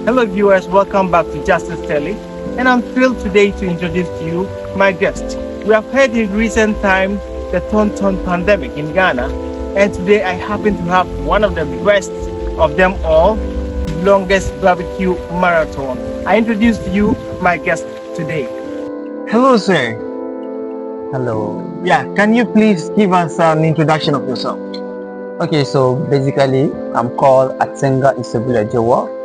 Hello viewers, welcome back to Justice Telly, and I'm thrilled today to introduce to you my guest. We have heard in recent times the Thon pandemic in Ghana, and today I happen to have one of the best of them all, the longest barbecue marathon. I introduce to you my guest today. Hello sir. Hello. Yeah, can you please give us an introduction of yourself? Okay, so basically, I'm called Atenga Isobulajewa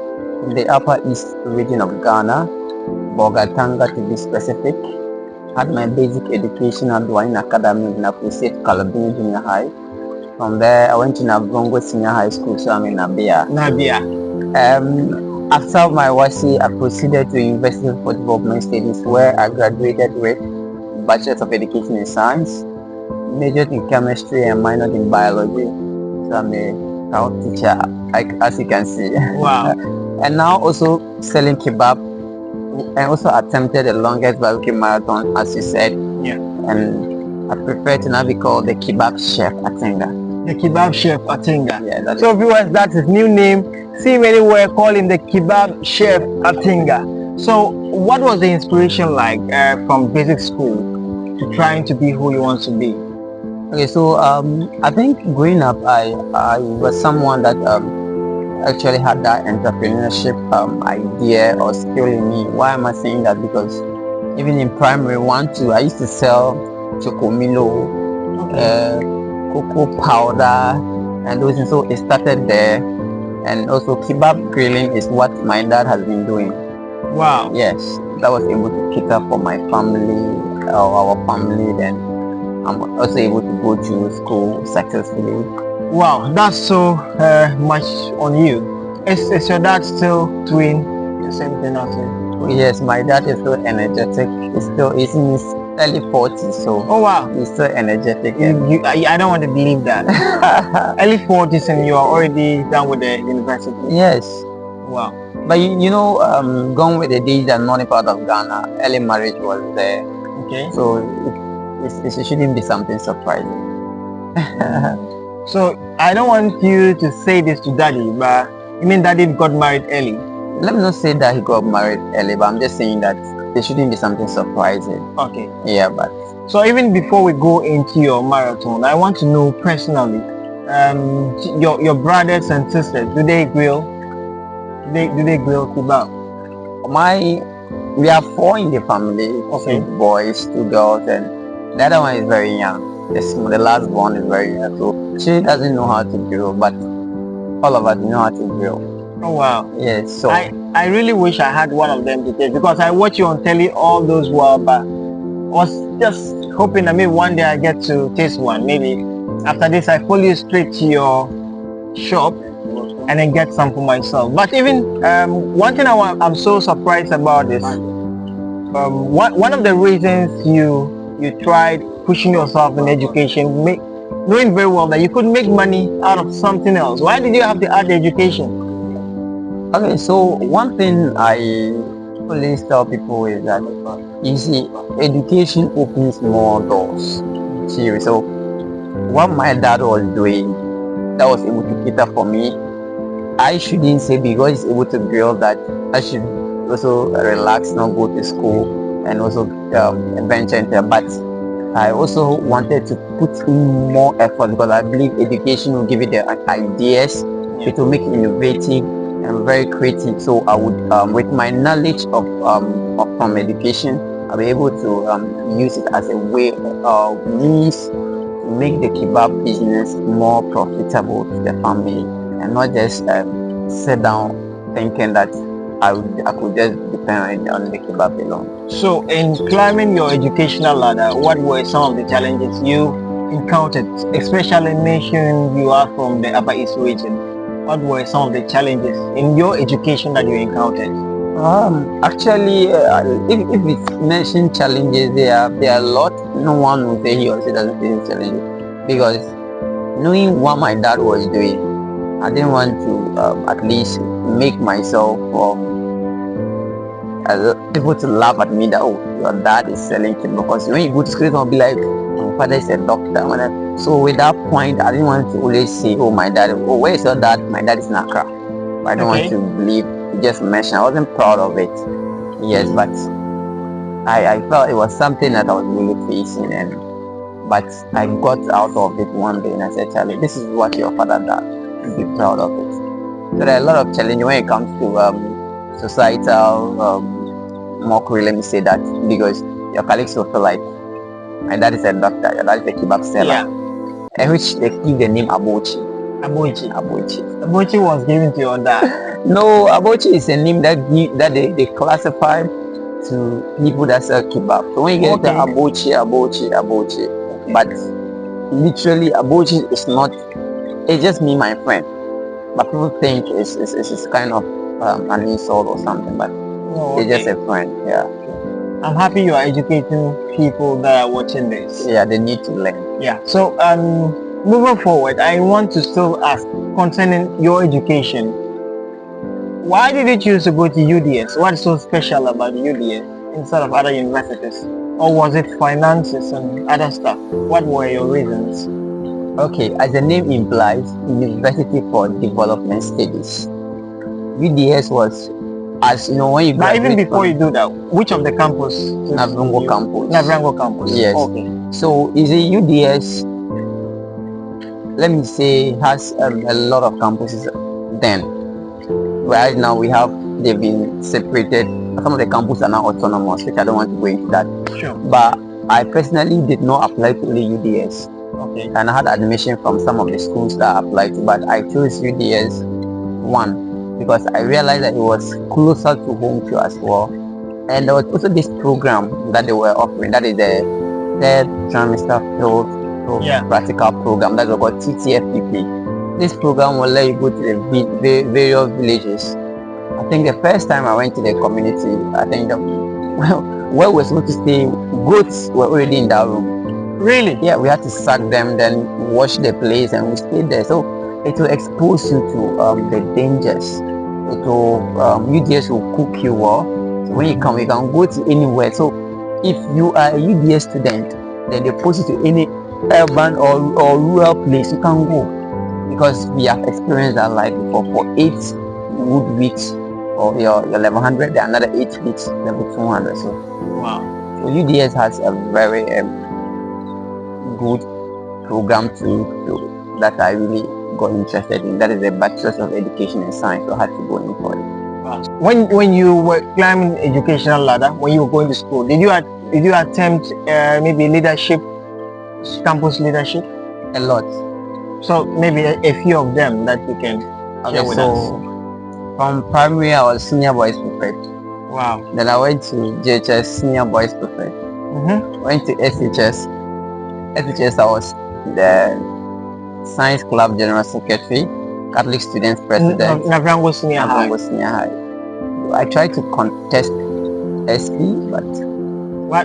from the Upper East region of Ghana, Bogatanga to be specific. Had my basic education at Dwayne Academy in Appreciate Calabini Junior High. From there, I went to Nabongo Senior High School, so I'm in Nabia. After my WASI, I proceeded to University for Development Studies, where I graduated with Bachelor's of Education in Science, majored in Chemistry and minored in Biology. So I'm a proud teacher, as you can see. Wow. And now also selling kebab, and also attempted the longest barbecue marathon, as you said. Yeah. And I prefer to now be called the Kebab Chef Atenga. The Kebab Chef Atenga. Yeah, so viewers, that's his new name. See him anywhere, call him the Kebab Chef Atenga. So what was the inspiration like from basic school to trying to be who you want to be? Okay, so I think growing up, I was someone that actually had that entrepreneurship idea or skill in me. Why am I saying that? Because even in primary 1, 2, I used to sell chocomilo, cocoa powder, and those things. So it started there. And also kebab grilling is what my dad has been doing. Wow. Yes, that was able to cater for my family, our family. Then I'm also able to go to school successfully. Wow, that's so much on you. Is your dad still doing the same thing as you? Yes, my dad is still energetic. He's in his early 40s, so oh wow, he's still energetic. I don't want to believe that. Early 40s and you are already done with the university. Yes. Wow. But you know, gone with the days and not a part of Ghana, early marriage was there. Okay. So it shouldn't be something surprising. So I don't want you to say this to daddy, but you mean daddy got married early? Let me not say that he got married early, but I'm just saying that there shouldn't be something surprising. Okay. Yeah, but so even before we go into your marathon, I want to know personally, your brothers and sisters, do they grill? Do they grill kebab? We are 4 in the family. Okay. 2 boys, 2 girls, and the other one is very young. The last born is very young, so she doesn't know how to grill, but all of us know how to grill. Oh wow. Yes. So I really wish I had one of them to taste, because I watch you on telly all those while back. I was just hoping that maybe one day I get to taste one. Maybe after this I follow you straight to your shop and then get some for myself. But even one thing I'm so surprised about is one of the reasons you tried pushing yourself in education, knowing very well that you could make money out of something else. Why did you have to add the education? Okay, so one thing I always tell people is that, you see, education opens more doors. Seriously. So what my dad was doing, that was able to cater for me, I shouldn't say because he's able to grill that I should also relax, not go to school and also venture into it. But I also wanted to put in more effort, because I believe education will give you the ideas, it will make it innovative and very creative. So I would, with my knowledge from education, I'll be able to use it as a way of means to make the kebab business more profitable to the family, and not just sit down thinking that I could just depend on the kebab alone. So in climbing your educational ladder, what were some of the challenges you encountered, especially mentioning you are from the Upper East region? What were some of the challenges in your education that you encountered? Actually, if it's mentioned challenges, there are a lot. No one will say he or she doesn't face challenges, because knowing what my dad was doing, I didn't want to at least make myself people to laugh at me that, oh, your dad is selling kebab. Because when you go to school, I'll be like, my father is a doctor. So with that point, I didn't want to always say, oh, my dad, oh, where is your dad? My dad is in Accra. I don't want to believe you just mentioned. I wasn't proud of it. Yes, but I felt it was something that I was really facing, but I got out of it one day and I said, Charlie, this is what your father does. Be proud of it. So there are a lot of challenges when it comes to societal mockery, let me say that, because your colleagues will feel like my dad is a doctor, your dad is a kebab seller, and which they give the name Abochi. Abochi. Abochi. Abochi was given to your dad. No, Abochi is a name that they classify to people that sell kebab. So when you get the Abochi, but literally Abochi is not. It's just me, my friend. But people think it's kind of an insult or something, but it's just a friend. Yeah. I'm happy you are educating people that are watching this. Yeah, they need to learn. Yeah. So moving forward, I want to still ask concerning your education. Why did you choose to go to UDS? What's so special about UDS instead of other universities? Or was it finances and other stuff? What were your reasons? Okay, as the name implies, University for Development Studies. UDS was, as you know, when you graduate. But even before you do that, which of the campus? Navrango campus. Navrango campus. Yes. Okay. So is a UDS, let me say, has a lot of campuses then. Right now they've been separated. Some of the campuses are now autonomous, which I don't want to go into that. Sure. But I personally did not apply to only UDS. Okay. And I had admission from some of the schools that I applied to, but I chose UDS one because I realized that it was closer to home to as well. And there was also this program that they were offering, that is the third trimester field practical program that was called TTFPP. This program will let you go to the various villages. I think the first time I went to the community, I think where we were supposed to stay, goats were already in that room. Really? Yeah, we had to sack them, then wash the place, and we stayed there. So it will expose you to the dangers. It will UDS will cook you well. So when you come, you can go to anywhere. So if you are a UDS student, then they post you to any urban or rural place, you can go, because we have experienced that life before. For 8 good weeks or your level 100, there are another 8 weeks level 200. So wow. So UDS has a very good program to that I really got interested in. That is a Bachelor's of Education and Science, so I had to go in for it. Wow. When you were climbing the educational ladder, when you were going to school, did you attempt maybe leadership, campus leadership? A lot. So maybe a few of them that you can share with us. From primary, I was senior boys prefect. Wow. Then I went to JHS, senior boys prefect. Went to SHS. SHS, I was the Science Club General Secretary, Catholic Students President. Navrango Senior High. Senior High. I tried to contest SP, but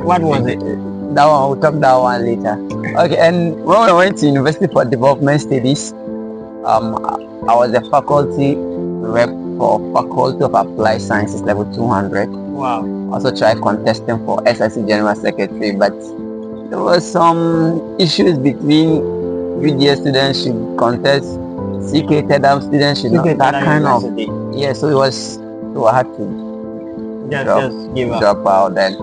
what was it? That one, we'll talk that one later. Okay, and when I went to University for Development Studies, I was the faculty rep for Faculty of Applied Sciences level 200. Wow. Also tried contesting for SIC General Secretary, but there were some issues between UDS students should contest, CK TEDAM students should not, that kind of. Yeah, so it was, so I had to just give up. Drop out. Then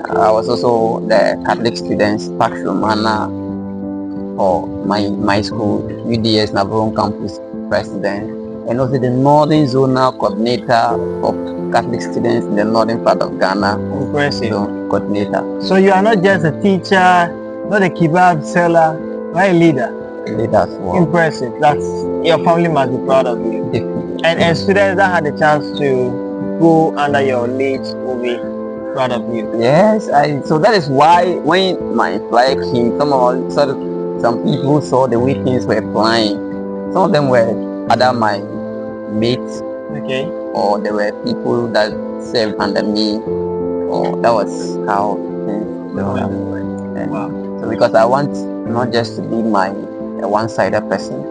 I was also the Catholic Students Pax Romana for my school, UDS Navaron Campus President, and also the Northern Zonal Coordinator of Catholic students in the northern part of Ghana. Impressive. Coordinator. So you are not just a teacher, not a kebab seller, but a leader. Leader as well. Impressive. That's, your family must be proud of you. Definitely. And students that had the chance to go under your lead will be proud of you. Yes, so that is why when my flight came, some people saw the way things were flying. Some of them were either my mates, okay, or there were people that served under me, or that was how things were. Wow. So because I want not just to be a one-sided person.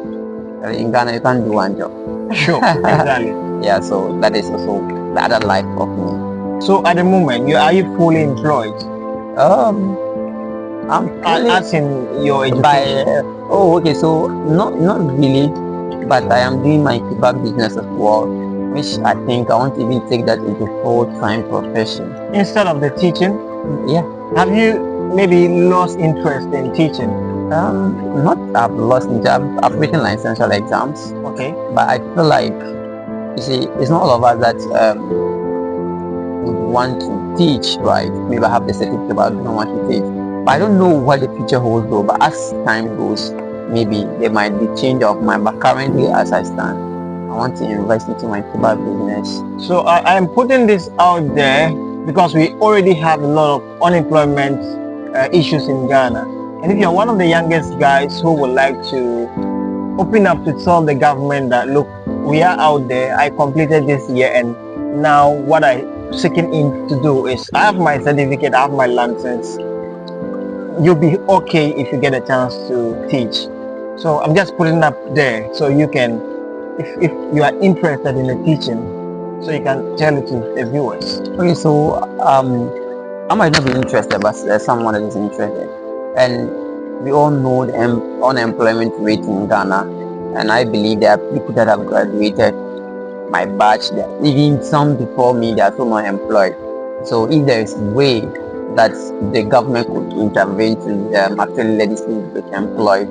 In Ghana, you can't do one job. Sure, exactly. Yeah, so that is also the other life of me. So at the moment, are you fully employed? I'm fully, as in your education. Okay, so not really, but I am doing my kebab business as well. which I think I want to even take that into full-time profession. Instead of the teaching, Yeah. have you maybe lost interest in teaching? Not I've lost interest. I've written licensure exams, Okay. but I feel like, you see, it's not all of us that would want to teach, right? Maybe I have the certificate, but I don't want to teach. But I don't know what the future holds though. But as time goes, maybe there might be change of mind. But currently, as I stand, I want to invest into my kebab business. So I'm putting this out there because we already have a lot of unemployment issues in Ghana. And if you're one of the youngest guys who would like to open up to tell the government that, look, we are out there, I completed this year, and now what I seeking in to do is, I have my certificate, I have my license, you'll be okay if you get a chance to teach. So I'm just putting up there so you can, if you are interested in the teaching, so you can tell it to the viewers. Okay, so I might not be interested, but there's someone that is interested, and we all know the unemployment rate in Ghana, and I believe there are people that have graduated my batch, that even some before me, they are still not employed. So if there is a way that the government could intervene to actually let these people get employed,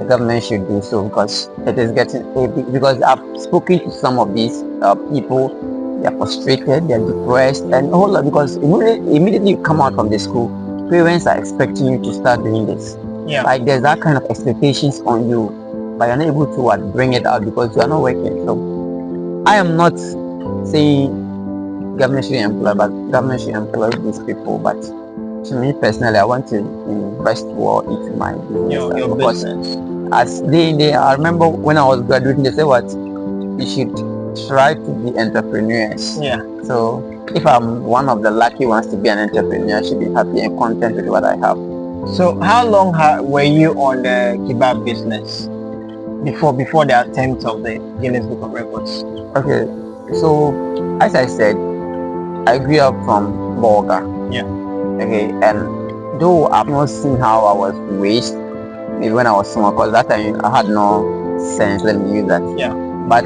the government should do so, because it is getting, because I've spoken to some of these people. They are frustrated, they are depressed, and a whole lot, because immediately you come out from the school, parents are expecting you to start doing this. Yeah. Like there's that kind of expectations on you, but you're not able to bring it out because you are not working. So I am not saying government should employ, but government should employ these people. But to me personally, I want to invest more into my business. Your because business. as I remember when I was graduating, they said what you should try to be entrepreneurs. Yeah. So if I'm one of the lucky ones to be an entrepreneur, I should be happy and content with what I have. So how long were you on the kebab business before the attempt of the Guinness Book of Records? Okay, so as I said, I grew up from Bolga. Yeah. Okay, and though I've not seen how I was raised, maybe when I was small, because that time I had no sense, let me use that. Yeah. But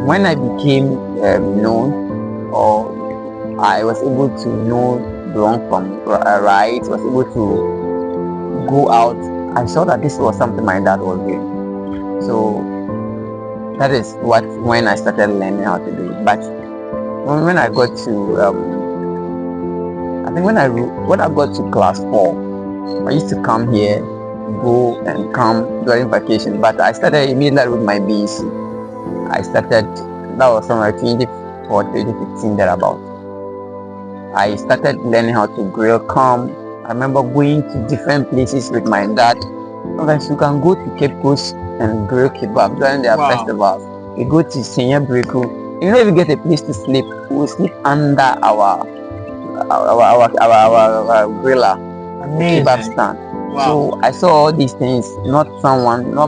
when I became known, or I was able to know wrong from right, was able to go out, I saw that this was something my dad was doing. So that is when I started learning how to do it. But when I got to I think when I got to class 4, I used to come here, go and come during vacation. But I started immediately with my BEC. That was somewhere 2015 thereabout. I started learning how to grill come. I remember going to different places with my dad. Sometimes you can go to Cape Coast and grill kebab during their festivals. We go to Senior Breku. You know, if you get a place to sleep, we will sleep under our griller, kebab stand. Wow. So I saw all these things, not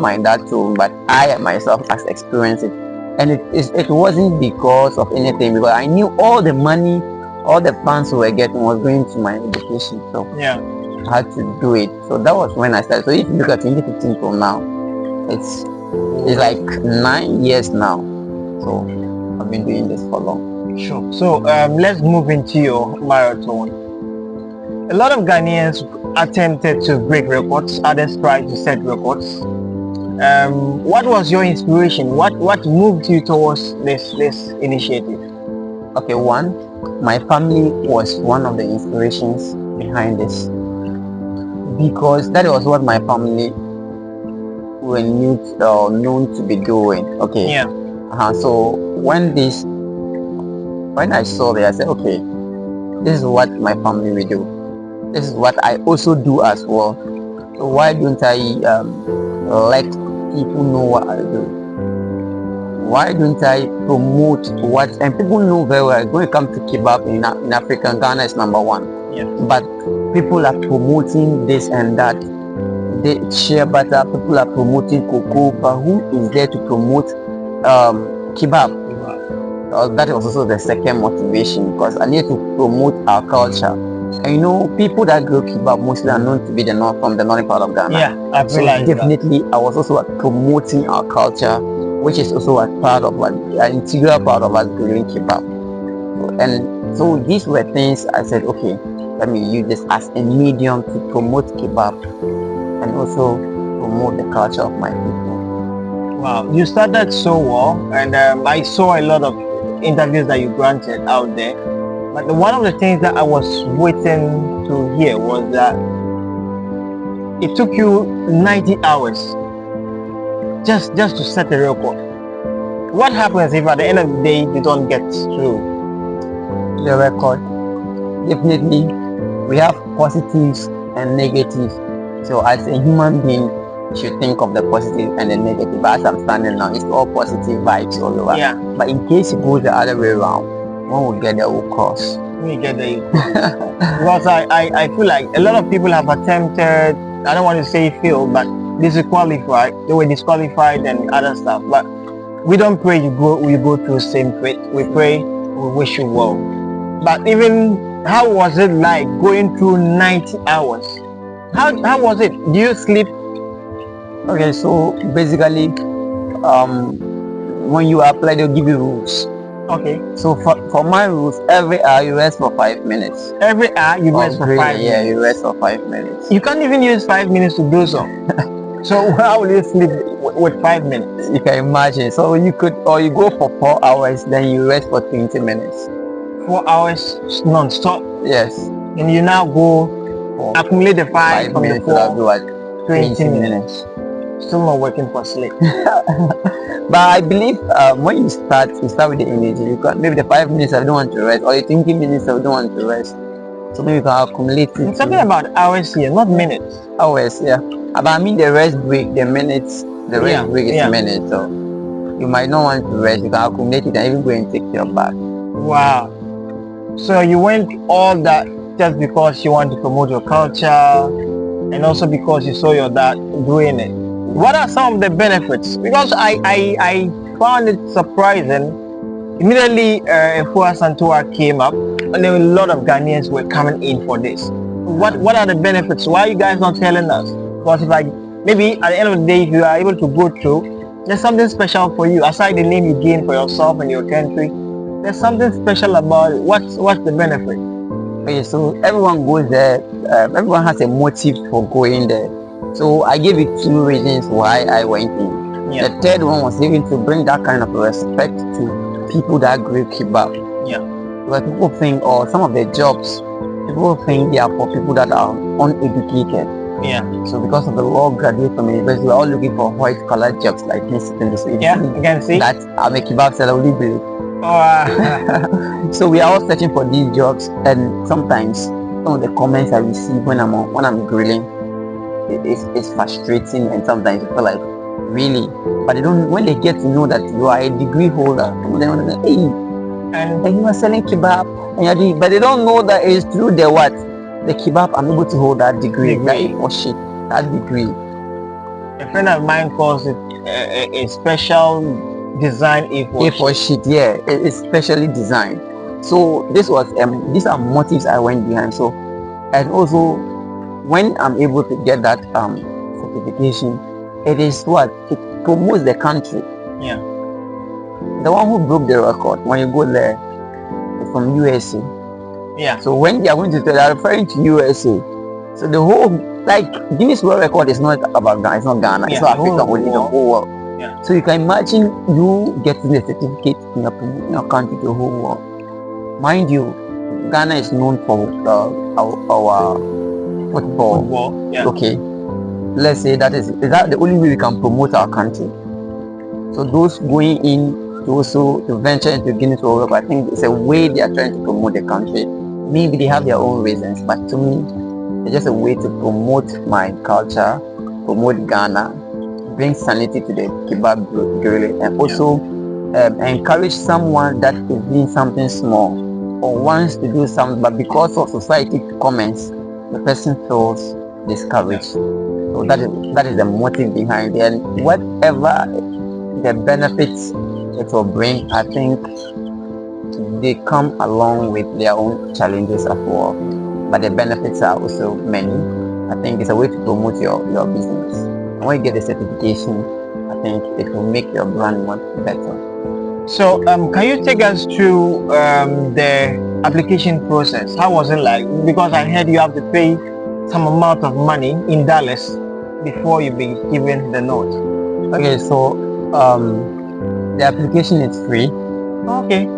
my dad told, but I myself has experienced it. And it wasn't because of anything, because I knew all the money, all the funds we were getting was going to my education. So yeah, I had to do it. So that was when I started. So if you look at 2015 till now, it's like 9 years now. So I've been doing this for long. Sure. So let's move into your marathon. A lot of Ghanaians attempted to break records, others tried to set records. What was your inspiration? What moved you towards this initiative? Okay, one, my family was one of the inspirations behind this, because that was what my family were known to be doing. Okay. Yeah. So when I saw that, I said, okay, this is what my family will do. This is what I also do as well. So why don't I let people know what I do? Why don't I promote what, and people know very well, when it comes to kebab in Africa, Ghana is number 1. Yeah. But people are promoting this and that. They share butter, people are promoting cocoa, but who is there to promote kebab? That was also the second motivation, because I need to promote our culture. And people that grow kebab mostly are known to be from the northern part of Ghana. Yeah, I've realized definitely that. I was also promoting our culture which is also a part of an integral part of us grilling kebab. And so these were things I said, okay, let me use this as a medium to promote kebab and also promote the culture of my people. Wow, you started so well, and I saw a lot of interviews that you granted out there. But one of the things that I was waiting to hear was that it took you 90 hours just to set a record. What happens if at the end of the day you don't get through The record, definitely, we have positives and negatives. So as a human being, you should think of the positive and the negative. But as I'm standing now, it's all positive vibes all over. Yeah. But in case it goes the other way around, one will get there, will cross. when you get there? Because I feel like a lot of people have attempted, I don't want to say failed, but disqualified. They were disqualified and other stuff. But we don't pray you go through same fate. We pray, we wish you well. But even how was it like going through 90 hours? How was it? Do you sleep? Okay, so basically, when you apply, they'll give you rules. Okay. So for my rules, every hour you rest for 5 minutes. Every hour you rest for 5 minutes. Yeah, you rest for 5 minutes. You can't even use 5 minutes to do so. So how will you sleep with 5 minutes? You can imagine. So you could, or you go for 4 hours, then you rest for 20 minutes. 4 hours non-stop. Yes. And you now go accumulate the 5 from minutes, the 4, do what? 20 minutes. Still not working for sleep. But I believe when you start with the energy. You can, maybe the 5 minutes I don't want to rest, or the 20 minutes I don't want to rest. So maybe you can accumulate it. I'm talking about hours here, not minutes. Hours, yeah. But I mean the rest break, the minutes. The rest break is minutes. So you might not want to rest. You can accumulate it and even go and take your bath. Wow. So you went all that just because you want to promote your culture and also because you saw your dad doing it. What are some of the benefits? Because I found it surprising. Immediately Efua Santua came up and there were a lot of Ghanaians were coming in for this. What are the benefits? Why are you guys not telling us? Because if maybe at the end of the day, if you are able to go through, there's something special for you. Aside the name you gain for yourself and your country, there's something special about it. What's the benefit? Okay, so everyone goes there. Everyone has a motive for going there. So I gave you 2 reasons why I went in. Yeah. The third one was even to bring that kind of respect to people that grill kebab. Yeah. Because people think, or some of the jobs, people think they are for people that are uneducated. Yeah. So because of the law graduate from university, we're all looking for white collar jobs like this in this. Yeah, you can see that I'm a kebab seller, only. So we are all searching for these jobs, and sometimes some of the comments I receive when I'm grilling, it's frustrating, and sometimes you feel like, really, but they don't. When they get to know that you are a degree holder, they want to say, hey, and you are selling kebab, and you're doing, but they don't know that it's through the kebab I'm able to hold that degree. That degree. A friend of mine calls it a special design A4 sheet. Yeah, it's specially designed. So these are motives I went behind. So, and also when I'm able to get that certification, it promotes the country. Yeah. The one who broke the record, when you go there, is from USA. Yeah. So when they are going to tell, they are referring to USA. So the whole, like, Guinness World Record is not about Ghana, it's not Ghana, it's not Africa, only the whole world. Yeah. So you can imagine you getting the certificate in your country to the whole world. Mind you, Ghana is known for our football. Yeah. Okay. Let's say is that the only way we can promote our country. So those going in to venture into Guinness World Record, I think it's a way they are trying to promote the country. Maybe they have their own reasons, but to me, it's just a way to promote my culture, promote Ghana, bring sanity to the kebab grilling, and also encourage someone that is doing something small or wants to do something, but because of society comments, the person feels discouraged. So that is the motive behind it, and whatever the benefits it will bring, I think they come along with their own challenges as well. But the benefits are also many. I think it's a way to promote your business. And when you get the certification, I think it will make your brand much better. So, can you take us through the application process? How was it like? Because I heard you have to pay some amount of money in dollars before you be given the note. Okay, so the application is free. Okay.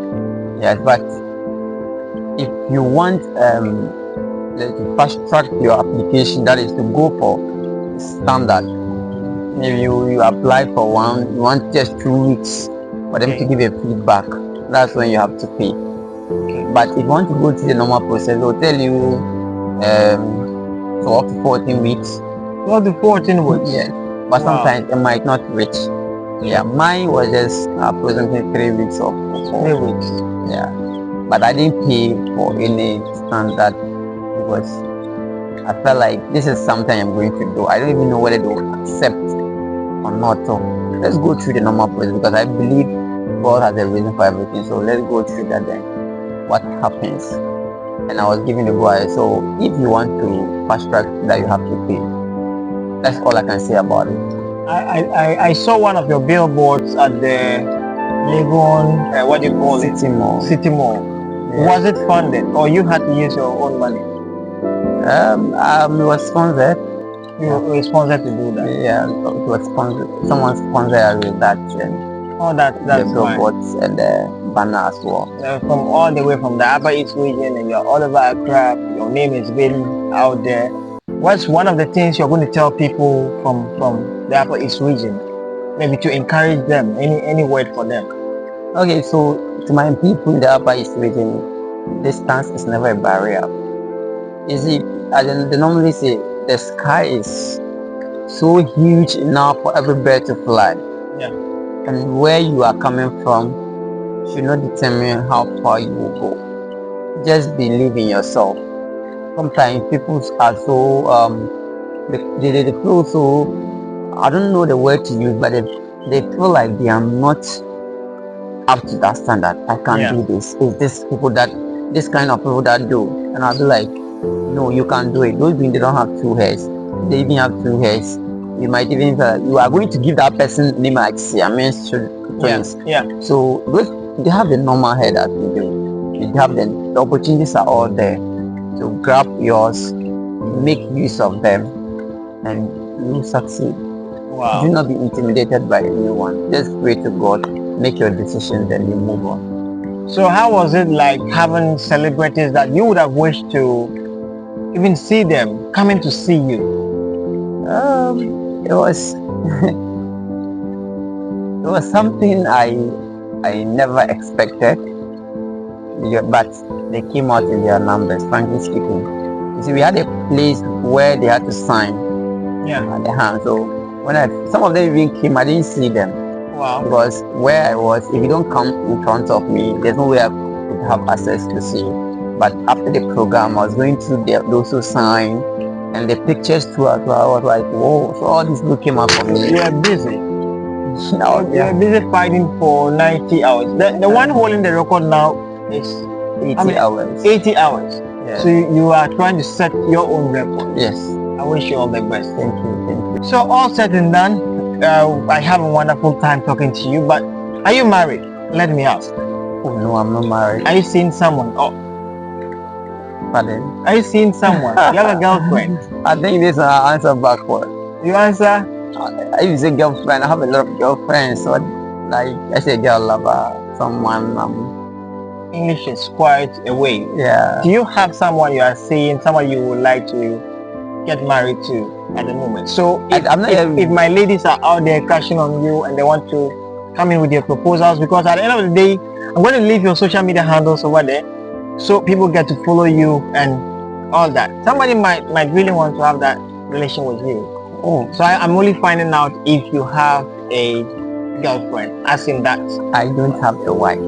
Yes, but if you want to fast track your application, that is to go for standard. Maybe you apply for one, you want just 2 weeks for them to give a feedback. That's when you have to pay. Okay. But if you want to go through the normal process, they'll tell you so up to 14 weeks. 12 to 14 weeks. Yes, but Wow. sometimes it might not reach. Yeah, mine was just approximately 3 weeks or 4. 3 weeks. Yeah, but I didn't pay for any standard because I felt like this is something I'm going to do. I don't even know whether they will accept or not. So let's go through the normal process because I believe God has a reason for everything. So let's go through that then. What happens? And I was given the go ahead. So if you want to fast track that, you have to pay. That's all I can say about it. I saw one of your billboards at the Legon, what do you call it? City Mall. City Mall. Yeah. Was it funded or you had to use your own money? It was sponsored. You were sponsored to do that? Yeah, it was sponsored. Someone sponsored with that Oh, that's the fine. billboards and the banner as well. From all the way from the Upper East region and you're all over Accra, your name is been out there. What's one of the things you're going to tell people from the Upper East region? Maybe to encourage them, any word for them? Okay, so to my people in the Upper East region, distance is never a barrier. You see, as they normally say, the sky is so huge enough for every bird to fly. Yeah. And where you are coming from should not determine how far you will go. Just believe in yourself. Sometimes people are so they feel so, I don't know the word to use, but they feel like they are not up to that standard. I can't do this. It's this kind of people that do. And I'll be like, no, you can't do it. Those beings, they don't have 2 heads. They even have 2 heads. You might even feel like you are going to give that person name like Siamese twins. Yeah. So they have the normal head as we do. They have the opportunities are all there. So grab yours, make use of them, and you will succeed. Wow. Do not be intimidated by anyone. Just pray to God, make your decisions, then you move on. So how was it like having celebrities that you would have wished to even see them coming to see you? It was it was something I never expected, but they came out in their numbers, frankly speaking. You see, we had a place where they had to sign at the hand. So when some of them even came, I didn't see them. Wow. Because where I was, if you don't come in front of me, there's no way I could have access to see you. But after the program, I was going through those who signed and the pictures too as well. I was like, whoa, so all these people came out for me. You are busy. You are busy fighting for 90 hours. The one holding the record now is 80 hours. 80 hours. Yeah. So you are trying to set your own record. Yes. I wish you all the best. Thank you. So all said and done, I have a wonderful time talking to you, but are you married? Let me ask. Oh no, I'm not married. Are you seeing someone? Oh, Pardon? are you seeing someone? You have a girlfriend? I think this answer backward. You answer? I use a girlfriend. I have a lot of girlfriends. So like I say, girl lover, someone. English is quite a way. Yeah. Do you have someone you are seeing, someone you would like to get married to at the moment? So if my ladies are out there crashing on you and they want to come in with their proposals, because at the end of the day, I'm going to leave your social media handles over there so people get to follow you and all that. Somebody might really want to have that relation with you. Oh. So I'm only finding out if you have a girlfriend, as in that. I don't have a wife.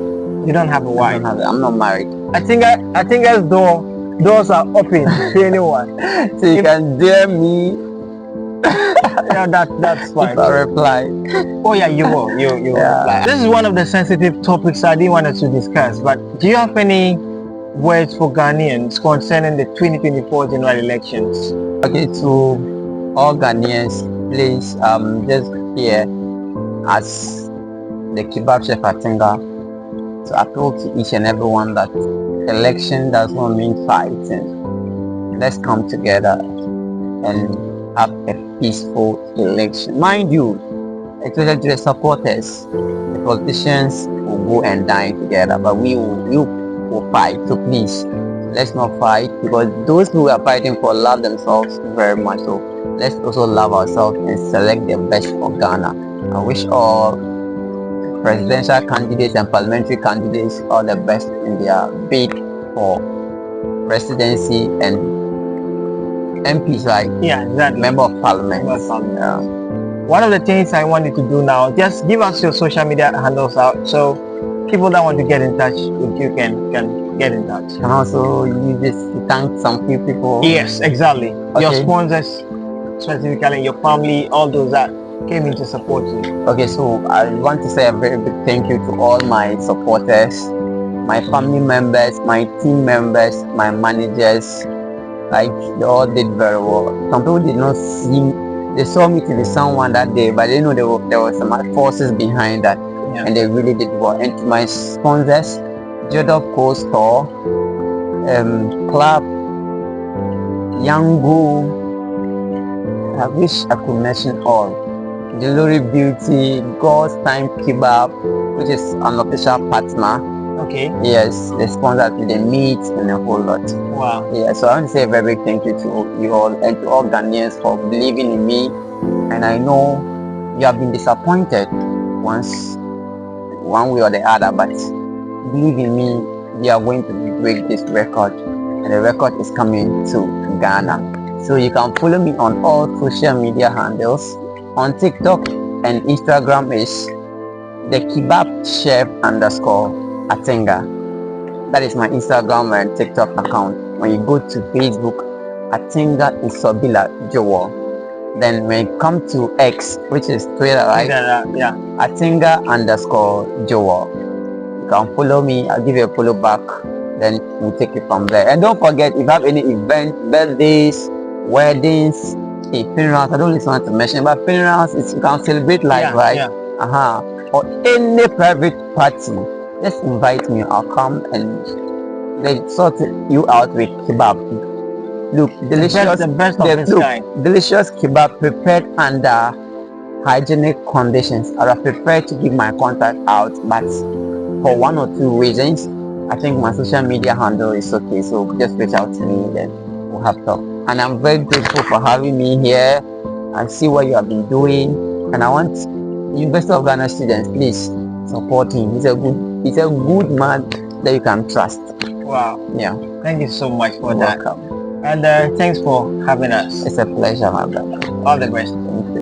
You don't have a wife? I'm not married. I think as doors are open to anyone. So you can dare me. Yeah, that's fine. If I reply. Oh yeah, you will reply. This is one of the sensitive topics I didn't want us to discuss, but do you have any words for Ghanaians concerning the 2024 general elections? Okay, to all Ghanaians, please just hear as the kebab chef at Tinga to appeal to each and everyone that election does not mean fighting. Let's come together and have a peaceful election. Mind you, especially to the supporters, the politicians will go and dine together, but we will fight. So please, let's not fight, because those who are fighting for love themselves very much. So let's also love ourselves and select the best for Ghana. I wish all presidential candidates and parliamentary candidates all the best in their bid for presidency and MPs, right? Yeah, exactly. Member of Parliament. One of the things I wanted to do now, just give us your social media handles out, so people that want to get in touch with you can get in touch. Can also use this to thank some few people. Yes, exactly. Okay. Your sponsors, specifically your family, all those that came in to support you. Okay, so I want to say a very big thank you to all my supporters, my family members, my team members, my managers. Like, they all did very well. Some people did not see, they saw me to be someone that day, but they know there were some forces behind that. Yeah. And they really did well. And to my sponsors, Jodop Co Store, Club, Yango, I wish I could mention all. Jewelry Beauty, God's Time Kebab, which is an official partner. Okay. Yes, they sponsor to the meat and a whole lot. Wow. Yeah, so I want to say a very big thank you to you all and to all Ghanaians for believing in me. And I know you have been disappointed once, one way or the other, but believe in me, we are going to break this record, and the record is coming to Ghana. So you can follow me on all social media handles. On TikTok and Instagram is the Kebab Chef _Atinga. That is my Instagram and TikTok account. When you go to Facebook, Atinga Isobila Jowo. Then when you come to X, which is Twitter, right? Yeah. Atinga _Jowo. You can follow me. I'll give you a follow back. Then we'll take it from there. And don't forget, if you have any events, birthdays, weddings, funerals, I don't really want to mention, but funerals is you can celebrate life, right? Yeah. Or any private party, just invite me. I'll come and they sort you out with kebab. Look, delicious, the best of its kind. Delicious kebab prepared under hygienic conditions. I have prepared to give my contact out, but for one or two reasons, I think my social media handle is okay. So just reach out to me, then we'll have talk. And I'm very grateful for having me here. I see what you have been doing, and I want University of Ghana students, please support him. He's a good man that you can trust. Wow. Yeah. Thank you so much for You're that. welcome. And thanks for having us. It's a pleasure, my brother. All the best. Thank you.